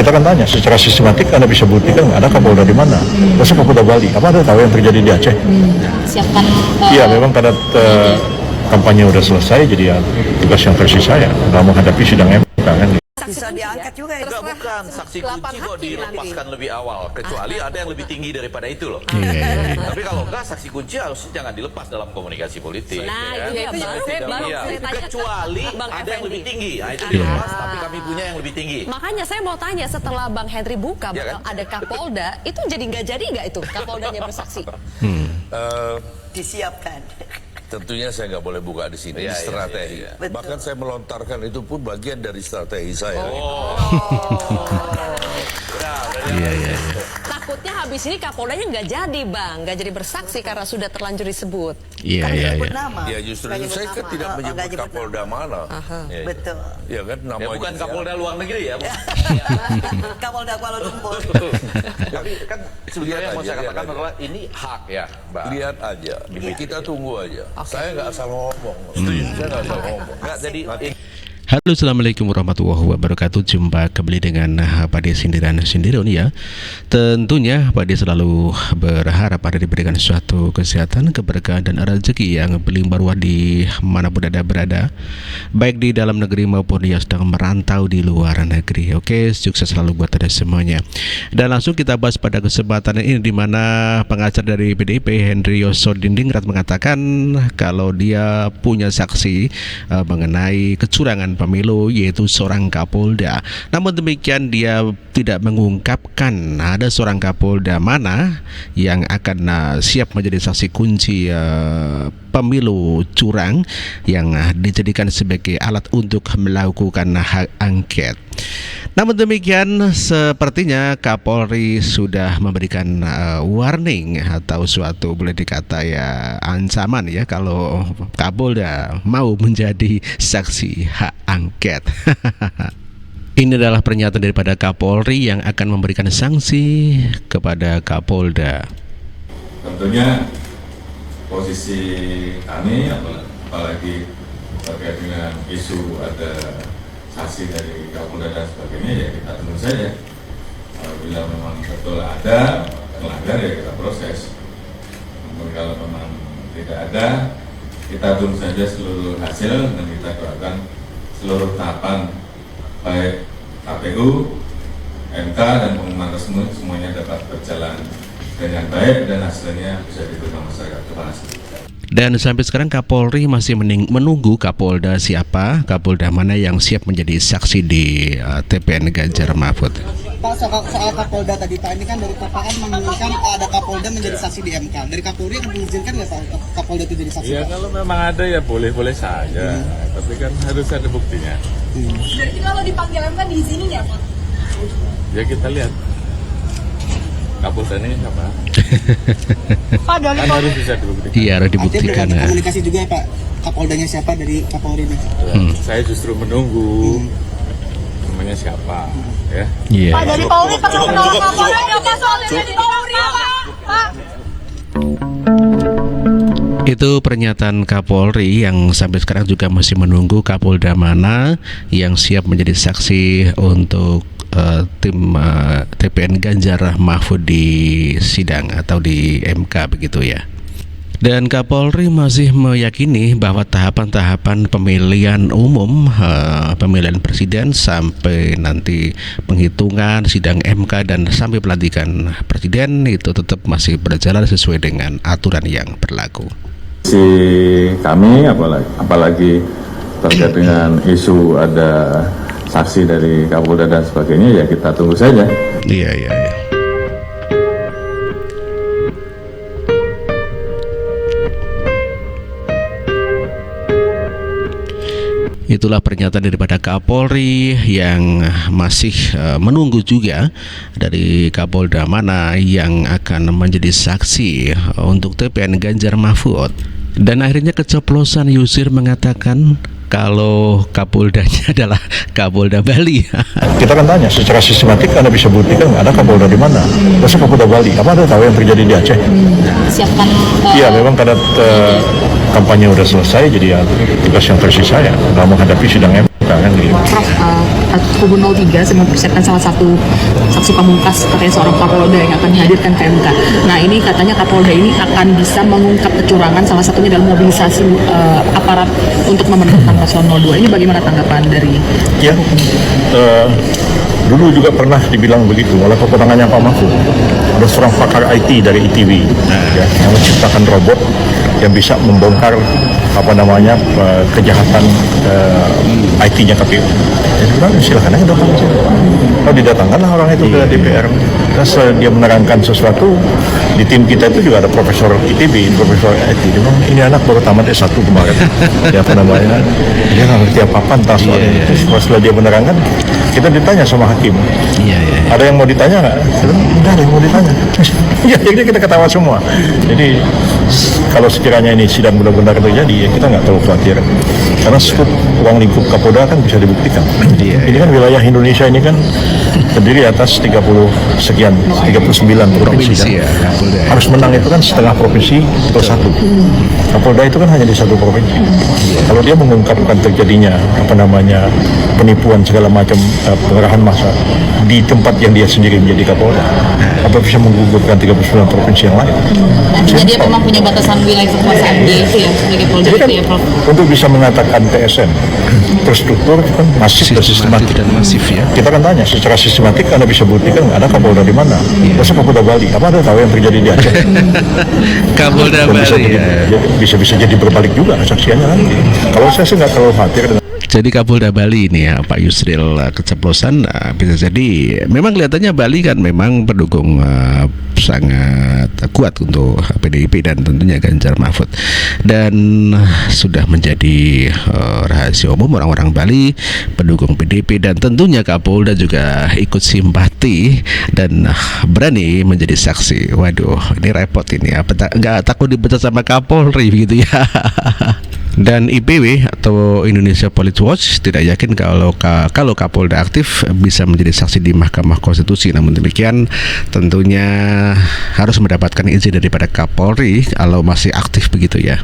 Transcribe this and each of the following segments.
kita kan tanya secara sistematik, Anda bisa buktikan nggak ada Kapolda di mana? Masa Kapolda Bali? Apa Anda tahu yang terjadi di Aceh? Siapkan. Iya, memang karena kampanye udah selesai, jadi ya tugas yang tersisa ya nggak menghadapi sidang MK kan. Bisa diangkat juga itu. Enggak, bukan. Saksi kunci kok dilepaskan lebih awal. Kecuali ada yang lebih tinggi daripada itu loh. Tapi kalau enggak, saksi kunci harus jangan dilepas dalam komunikasi politik. Nah, ya. itu baru Iya. saya tanya Kecuali Bang ada yang Effendi. lebih tinggi. Nah, itu dilepas, tapi kami punya yang lebih tinggi. Makanya saya mau tanya, setelah Bang Henry buka Ya bakal kan? ada Kapolda, itu jadi nggak itu Kapoldanya bersaksi? Disiapkan. Tentunya saya nggak boleh buka di sini, strategi. Betul. Bahkan saya melontarkan itu pun bagian dari strategi saya. Iya. Takutnya habis ini Kapoldanya nggak jadi, Bang, nggak jadi bersaksi karena sudah terlanjur disebut. Iya. Nyebut nama. Ya justru Nggak itu nyebut saya kan nama. tidak Nggak menyebut nyebut Kapolda nama. mana. Betul. Ya kan Ya, namanya. bukan siapa. Kapolda luar negeri ya. Kapolda Kuala Lumpur. Tapi kan sebenarnya yang mau saya Lihat katakan aja. adalah ini hak ya, Mbak. Lihat aja, kita tunggu aja. Saya nggak asal ngomong. Saya nggak asal ngomong. Nggak, jadi Halo, assalamualaikum warahmatullahi wabarakatuh. Jumpa kembali dengan Pak De Sindiran ya. Tentunya Pak De selalu berharap ada diberikan suatu kesehatan, keberkahan dan rezeki yang berlimpah ruah di manapun Anda berada, baik di dalam negeri maupun yang sedang merantau di luar negeri. Oke, sukses selalu buat Anda semuanya. Dan langsung kita bahas pada kesempatan ini, di mana pengacara dari PDIP Henry Yosodiningrat mengatakan kalau dia punya saksi mengenai kecurangan pemilu, yaitu seorang Kapolda. Namun demikian dia tidak mengungkapkan ada seorang Kapolda mana yang akan siap menjadi saksi kunci pemilu curang yang dijadikan sebagai alat untuk melakukan hak angket. Namun demikian, sepertinya Kapolri sudah memberikan warning atau suatu boleh dikata ya ancaman ya kalau Kapolda mau menjadi saksi hak angket. Ini adalah pernyataan daripada Kapolri yang akan memberikan sanksi kepada Kapolda. Tentunya posisi kami apalagi terkait dengan isu ada saksi dari Kapolda dan sebagainya, ya kita tunggu saja. Bila memang betul ada melanggar ya kita proses. Namun kalau memang tidak ada, kita tunggu saja seluruh hasil dan kita doakan seluruh tahapan baik KPU, MK dan pengumuman resmi semuanya dapat berjalan dengan baik dan hasilnya bisa diterima masyarakat. Terima kasih. Dan sampai sekarang Kapolri masih menunggu Kapolda siapa, Kapolda mana yang siap menjadi saksi di TPN Ganjar Mahfud. Pak, soal Kapolda tadi Pak, ini kan dari KPN menginginkan ada Kapolda menjadi saksi di MK. Dari Kapolri mengizinkan nggak Pak Kapolda itu jadi saksi? Ya kalau memang ada ya boleh-boleh saja, tapi kan harus ada buktinya. Berarti kalau dipanggil MK diizinin ya Pak? Ya kita lihat Kapolda ini siapa? Pak, dari Kan harus bisa dibuktikan. Iya, harus Artinya belum dibuktikan. ada komunikasi juga ya Pak, Kapoldanya siapa dari Kapolri ini? Saya justru menunggu namanya siapa, ya. Iya. Pak, dari Polri perlu menolong Kapolda ya Pak, soalnya dari Polri ya Pak. Itu pernyataan Kapolri yang sampai sekarang juga masih menunggu Kapolda mana yang siap menjadi saksi untuk tim TPN Ganjar Mahfud di sidang atau di MK begitu ya. Dan Kapolri masih meyakini bahwa tahapan-tahapan pemilihan umum, pemilihan presiden sampai nanti penghitungan sidang MK dan sampai pelantikan presiden itu tetap masih berjalan sesuai dengan aturan yang berlaku. Si kami apalagi terkait dengan isu ada saksi dari Kapolda dan sebagainya, ya kita tunggu saja. Iya. Itulah pernyataan daripada Kapolri yang masih menunggu juga dari Kapolda mana yang akan menjadi saksi untuk TPN Ganjar Mahfud. Dan akhirnya keceplosan Yusir mengatakan kalau Kapoldanya adalah Kapolda Bali. Kita kan tanya secara sistematik, Anda bisa buktikan nggak ada Kapolda di mana? Masa Kapolda Bali? Apa Anda tahu yang terjadi di Aceh? Siapkan. Iya, memang karena kampanye udah selesai, jadi ya tugas yang tersisa ya nggak menghadapi sidang MK kan gitu. Prof, kubu 03 sedang mempersiapkan salah satu saksi pamungkas katanya seorang Kapolda yang akan dihadirkan ke MK. Nah ini katanya Kapolda ini akan bisa mengungkap kecurangan salah satunya dalam mobilisasi aparat untuk memenangkan paslon 02. Ini bagaimana tanggapan dari? Ya, dulu juga pernah dibilang begitu oleh kewenangannya Pak Mahfud. Ada seorang pakar IT dari ITB yang menciptakan robot yang bisa membongkar kejahatan IT-nya KPU. Ya sebenarnya silakan aja datang ke sini. Oh, didatangkanlah orang itu ke DPR. Terus dia menerangkan sesuatu. Di tim kita itu juga ada profesor ITB, profesor IT. Dia bilang, ini anak baru tamat S1 kemarin. Dia dia nggak ngerti apa-apa tentang soal ini. Terus setelah dia menerangkan, kita ditanya sama hakim. Ada yang mau ditanya nggak? Enggak ada yang mau ditanya. Ya, jadi kita ketawa semua. Jadi kalau sekiranya ini sidang benar-benar terjadi, ya kita nggak terlalu khawatir. Karena skup ruang lingkup Kapolda kan bisa dibuktikan. Ini kan wilayah Indonesia ini kan terdiri atas 39 provinsi. Harus menang itu kan setengah provinsi atau satu. Kapolda itu kan hanya di satu provinsi. Kalau dia mengungkapkan terjadinya penipuan segala macam pengerahan massa di tempat yang dia sendiri menjadi Kapolda, apa bisa menggugurkan 39 provinsi yang lain? Jadi dia memang punya batasan wilayah kekuasaan dia itu ya sebagai Polda kan, itu ya Prof. Untuk bisa mengatakan TSN terstruktur kan masif dan sistematik dan masif ya. Kita kan tanya secara sistematik Anda bisa buktikan nggak ada Kapolda di mana? Masa Kapolda Bali? Apa Anda tahu yang terjadi di Aceh? Kapolda Bali bisa jadi berbalik juga kesaksiannya kan. Kalau saya sih nggak terlalu khawatir dengan. Jadi Kapolda Bali ini ya Pak Yusril keceplosan bisa jadi memang kelihatannya Bali kan memang pendukung sangat kuat untuk PDIP dan tentunya Ganjar Mahfud, dan sudah menjadi rahasia umum orang-orang Bali pendukung PDIP, dan tentunya Kapolda juga ikut simpati dan berani menjadi saksi. Waduh, ini repot ini ya, nggak takut dipecat sama Kapolri begitu ya. Dan IPW atau Indonesia Police Watch tidak yakin kalau Kapolda aktif bisa menjadi saksi di Mahkamah Konstitusi. Namun demikian tentunya harus mendapatkan izin daripada Kapolri kalau masih aktif begitu ya.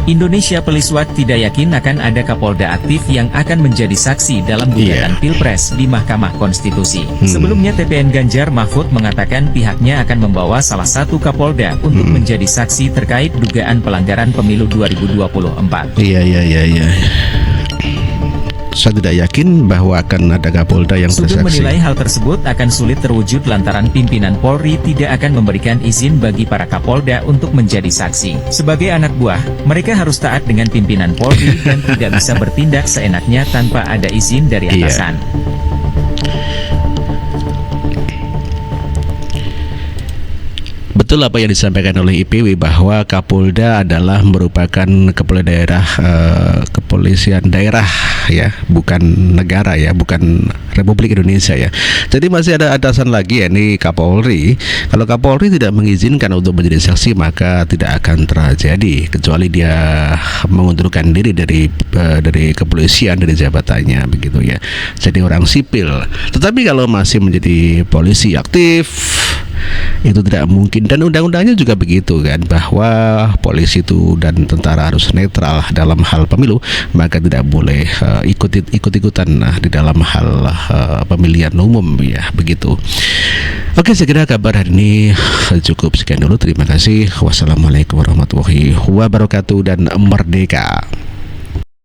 Indonesia Police Watch tidak yakin akan ada Kapolda aktif yang akan menjadi saksi dalam gugatan Pilpres di Mahkamah Konstitusi. Sebelumnya TPN Ganjar Mahfud mengatakan pihaknya akan membawa salah satu Kapolda untuk menjadi saksi terkait dugaan pelanggaran pemilu 2024. Iya. Saya tidak yakin bahwa akan ada Kapolda yang Sugeng bersaksi. menilai hal tersebut akan sulit terwujud lantaran pimpinan Polri tidak akan memberikan izin bagi para Kapolda untuk menjadi saksi. Sebagai anak buah, mereka harus taat dengan pimpinan Polri dan tidak bisa bertindak seenaknya tanpa ada izin dari atasan. Betul apa yang disampaikan oleh IPW bahwa Kapolda adalah merupakan kepala daerah, kepolisian daerah ya, bukan negara ya, bukan Republik Indonesia ya. Jadi masih ada atasan lagi ya, ini Kapolri. Kalau Kapolri tidak mengizinkan untuk menjadi saksi maka tidak akan terjadi kecuali dia mengundurkan diri dari kepolisian, dari jabatannya begitu ya. Jadi orang sipil. Tetapi kalau masih menjadi polisi aktif itu tidak mungkin, dan undang-undangnya juga begitu kan, bahwa polisi itu dan tentara harus netral dalam hal pemilu, maka tidak boleh ikut-ikutan di dalam hal pemilihan umum ya begitu. Oke, saya kira kabar hari ini cukup sekian dulu. Terima kasih. Wassalamualaikum warahmatullahi wabarakatuh dan merdeka.